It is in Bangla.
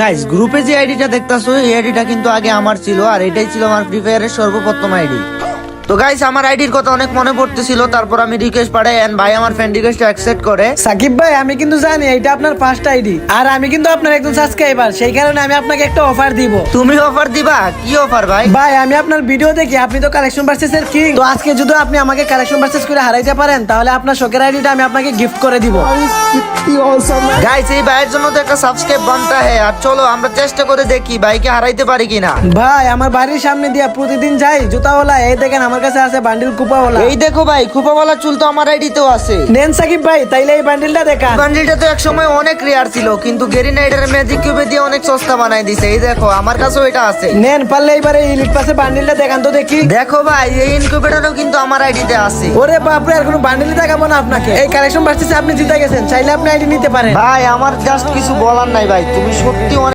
গাইস গ্রুপে যে আইডিটা দেখতাছো এই আইডিটা কিন্তু আগে আমার ছিল আর এটাই ছিল আমার ফ্রি ফায়ারের সর্বপ্রথম আইডি। তো গাইস আমার আইডির কথা অনেক মনে পড়তেছিল, তারপর আমি রিকোয়েস্ট পাঠাই এন্ড ভাই আমার ফ্রেন্ড রিকোয়েস্ট অ্যাকসেপ্ট করে। সাকিব ভাই, আমি কিন্তু জানি এটা আপনার ফার্স্ট আইডি আর আমি কিন্তু আপনার একজন সাবস্ক্রাইবার, সেই কারণে আমি আপনাকে একটা অফার দিব। তুমি অফার দিবা? কি অফার ভাই? ভাই আমি আপনার ভিডিও দেখি আপনি তো কালেকশন ভার্সেস এর কিং, তো আজকে যদি আপনি আমাকে কালেকশন ভার্সেস করে হারাইতে পারেন তাহলে আপনার শখের আইডিটা আমি আপনাকে গিফট করে দিব। গাইস এই ভাইয়ের জন্য তো একটা সাবস্ক্রাইব বানতা হ্যায়, আর চলো আমরা চেষ্টা করে দেখি ভাইকে হারাইতে পারি কিনা। ভাই আমার বাড়ির সামনে দিয়া প্রতিদিন যাই জুতাওয়ালা, এই দেখেন আমার কাছে আছে বান্ডিল কুপাওয়ালা। এই দেখো ভাই খুপাওয়ালা চুল তো আমার আইডিতেও আছে। নেন সাকিব ভাই, তাইলে এই বান্ডিলটা দেখান। বান্ডিলটা তো একসময় অনেক রেয়ার ছিল, কিন্তু গেরিনা এটার ম্যাজিক কিউবে দিয়ে অনেক সস্তা বানাই দিছে। এই দেখো আমার কাছেও এটা আছে। নেন পারলে এবারে ইলিট পাসে বান্ডিলটা দেখান তো দেখি। দেখো ভাই এই ইনকিউবেটরও কিন্তু আমার আইডিতে আছে। ওরে বাপরে, আর কোনো বান্ডিলই দেখাবো না আপনাকে। এই কালেকশন ভার্সেসে আপনি জিতে গেছেন, চাইলে আপনি আইডি নিতে পারেন। ভাই আমার জাস্ট কিছু বলার নাই ভাই, তুমি সত্যি অনেক